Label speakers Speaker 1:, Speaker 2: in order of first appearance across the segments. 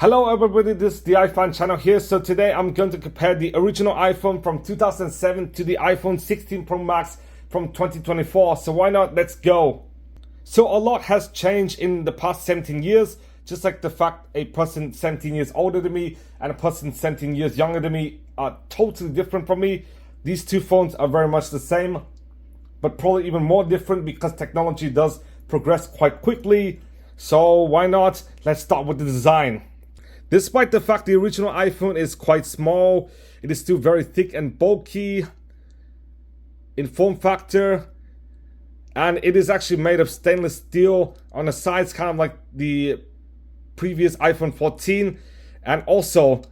Speaker 1: Hello everybody, this is the iPhone channel here. So today I'm going to compare the original iPhone from 2007 to the iPhone 16 Pro Max from 2024. So why not? Let's go. So a lot has changed in the past 17 years. Just like the fact a person 17 years older than me and a person 17 years younger than me are totally different from me. These two phones are very much the same, but probably even more different because technology does progress quite quickly. So why not? Let's start with the design. Despite the fact the original iPhone is quite small, it is still very thick and bulky in form factor, and it is actually made of stainless steel on the sides, kind of like the previous iPhone 14, and also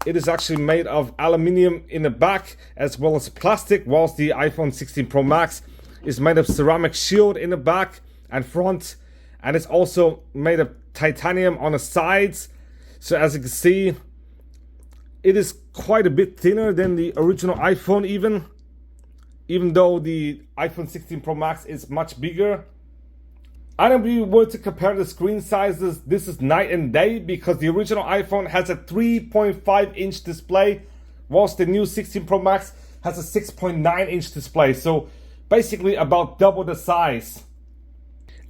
Speaker 1: it is actually made of aluminium in the back as well as plastic, whilst the iPhone 16 Pro Max is made of ceramic shield in the back and front, and it's also made of titanium on the sides. So as you can see, it is quite a bit thinner than the original iPhone even though the iPhone 16 Pro Max is much bigger. And if we were to compare the screen sizes, this is night and day because the original iPhone has a 3.5 inch display, whilst the new 16 Pro Max has a 6.9 inch display. So basically about double the size.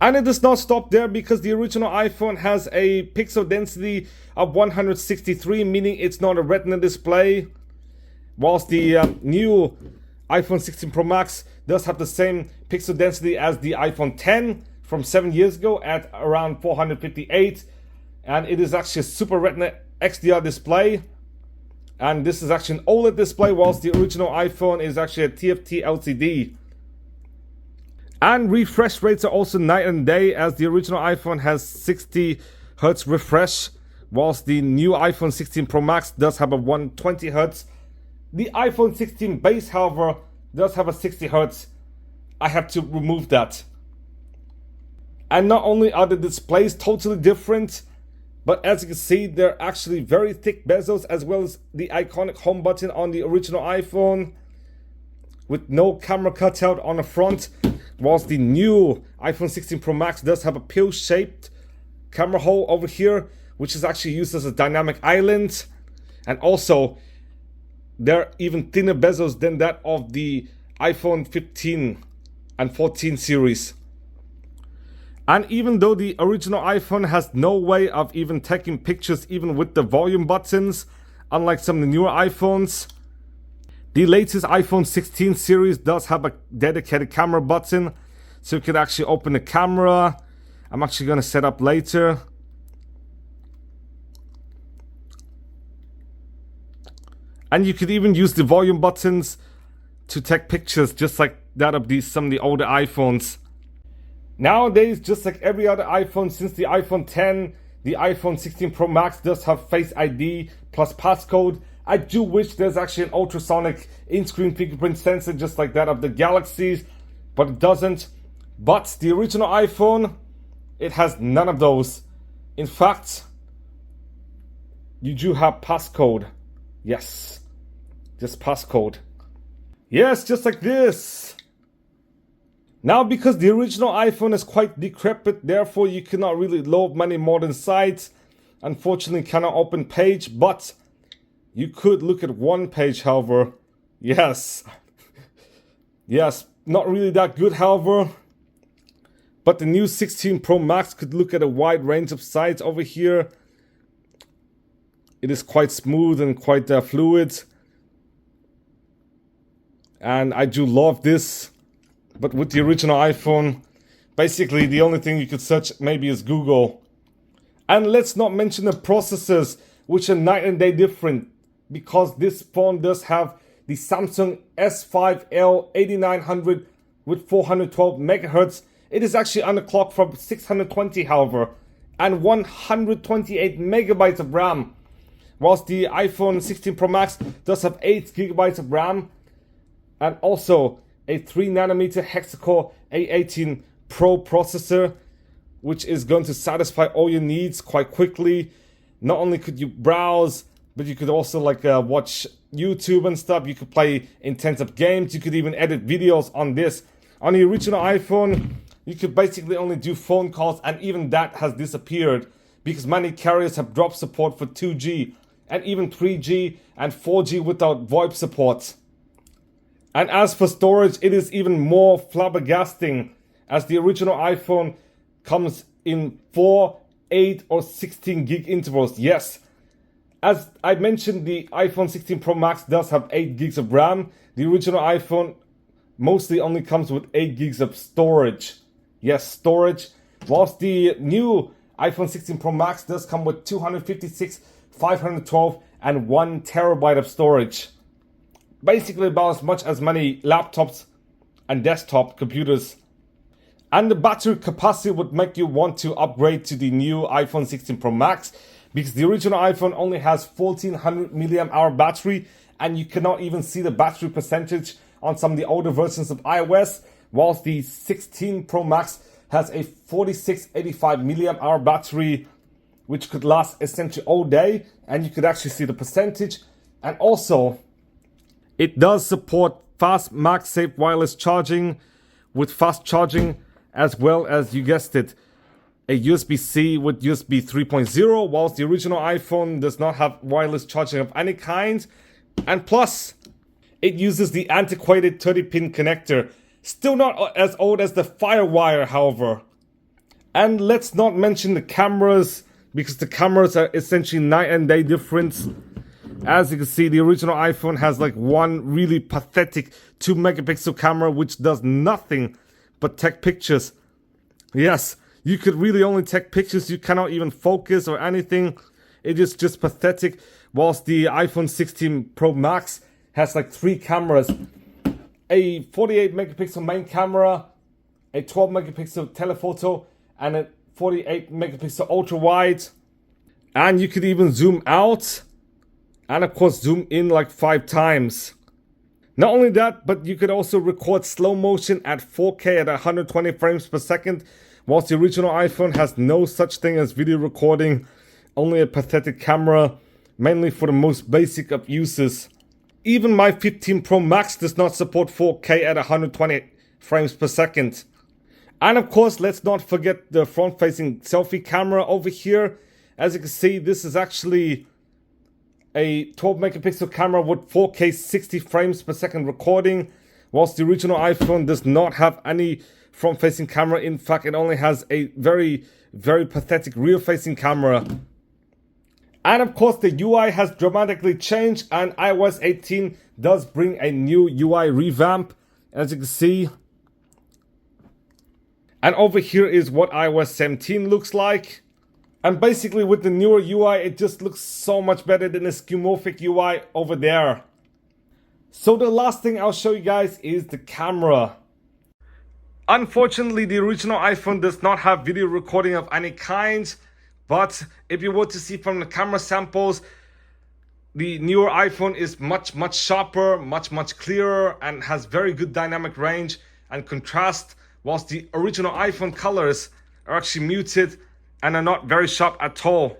Speaker 1: And it does not stop there because the original iPhone has a pixel density of 163, meaning it's not a retina display, whilst the new iPhone 16 Pro Max does have the same pixel density as the iPhone 10 from 7 years ago at around 458, and it is actually a Super Retina XDR display, and this is actually an OLED display, whilst the original iPhone is actually a TFT LCD. And refresh rates are also night and day, as the original iPhone has 60 Hz refresh, whilst the new iPhone 16 Pro Max does have a 120 Hz. The iPhone 16 base, however, does have a 60 Hz. I have to remove that. And not only are the displays totally different, but as you can see, they're actually very thick bezels, as well as the iconic home button on the original iPhone, with no camera cutout on the front, whilst the new iPhone 16 Pro Max does have a pill-shaped camera hole over here, which is actually used as a dynamic island. And also, they're even thinner bezels than that of the iPhone 15 and 14 series. And even though the original iPhone has no way of even taking pictures even with the volume buttons, unlike some of the newer iPhones, the latest iPhone 16 series does have a dedicated camera button, so you could actually open the camera. I'm actually going to set up later. And you could even use the volume buttons to take pictures just like that of some of the older iPhones. Nowadays, just like every other iPhone since the iPhone 10, the iPhone 16 Pro Max does have Face ID plus passcode. I do wish there's actually an ultrasonic in-screen fingerprint sensor just like that of the Galaxies, but it doesn't. But the original iPhone, it has none of those. In fact, you do have passcode. Yes, just passcode. Yes, just like this. Now, because the original iPhone is quite decrepit, therefore you cannot really load many modern sites. Unfortunately, cannot open Page, but you could look at one page, however. Yes. Yes, not really that good, however. But the new 16 Pro Max could look at a wide range of sites over here. It is quite smooth and quite fluid. And I do love this. But with the original iPhone, basically the only thing you could search maybe is Google. And let's not mention the processors, which are night and day different, because this phone does have the Samsung S5L 8900 with 412 megahertz. It is actually underclocked from 620, however, and 128 megabytes of RAM, whilst the iPhone 16 Pro Max does have 8 gigabytes of RAM, and also a 3nm hexa-core A18 Pro processor, which is going to satisfy all your needs quite quickly. Not only could you browse, but you could also watch YouTube and stuff. You could play intensive games. You could even edit videos on this. On the original iPhone, you could basically only do phone calls, and even that has disappeared because many carriers have dropped support for 2G and even 3G and 4G without VoIP support. And as for storage, it is even more flabbergasting, as the original iPhone comes in 4, 8 or 16 gig intervals. Yes, as I mentioned, the iPhone 16 Pro Max does have 8 gigs of RAM. The original iPhone mostly only comes with 8 gigs of storage. Yes, storage. Whilst the new iPhone 16 Pro Max does come with 256, 512 and 1 terabyte of storage. Basically about as much as many laptops and desktop computers. And the battery capacity would make you want to upgrade to the new iPhone 16 Pro Max, because the original iPhone only has 1400 milliamp hour battery, and you cannot even see the battery percentage on some of the older versions of iOS, whilst the 16 Pro Max has a 4685 milliamp hour battery, which could last essentially all day, and you could actually see the percentage. And also, it does support fast MagSafe wireless charging with fast charging, as well as, you guessed it, a USB-C with USB 3.0, whilst the original iPhone does not have wireless charging of any kind. And plus, it uses the antiquated 30-pin connector, still not as old as the FireWire, however. And let's not mention the cameras, because the cameras are essentially night and day difference. As you can see, the original iPhone has like one really pathetic 2 megapixel camera which does nothing but take pictures. Yes, you could really only take pictures, you cannot even focus or anything. It is just pathetic. Whilst the iPhone 16 Pro Max has like 3 cameras. A 48 megapixel main camera, a 12 megapixel telephoto, and a 48 megapixel ultra wide. And you could even zoom out. And of course zoom in like 5 times. Not only that, but you could also record slow motion at 4K at 120 frames per second, whilst the original iPhone has no such thing as video recording, only a pathetic camera, mainly for the most basic of uses. Even my 15 Pro Max does not support 4K at 120 frames per second. And of course, let's not forget the front-facing selfie camera over here. As you can see, this is actually a 12 megapixel camera with 4K 60 frames per second recording, whilst the original iPhone does not have any front-facing camera. In fact, it only has a very, very pathetic rear-facing camera. And of course, the UI has dramatically changed, and iOS 18 does bring a new UI revamp, as you can see. And over here is what iOS 17 looks like. And basically with the newer UI, it just looks so much better than the skeuomorphic UI over there. So the last thing I'll show you guys is the camera. Unfortunately, the original iPhone does not have video recording of any kind. But if you were to see from the camera samples, the newer iPhone is much sharper, much clearer, and has very good dynamic range and contrast, whilst the original iPhone colors are actually muted and are not very sharp at all.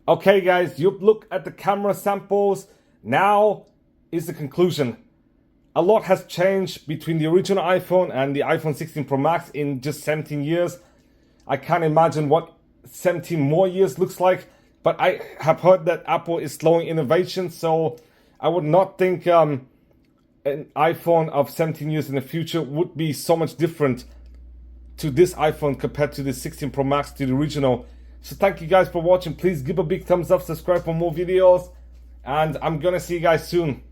Speaker 1: Okay guys, you've looked at the camera samples. Now is the conclusion. A lot has changed between the original iPhone and the iPhone 16 Pro Max in just 17 years. I can't imagine what 17 more years looks like, but I have heard that Apple is slowing innovation, so I would not think an iPhone of 17 years in the future would be so much different to this iPhone compared to the 16 Pro Max, to the original. So thank you guys for watching. Please give a big thumbs up, subscribe for more videos, and I'm gonna see you guys soon.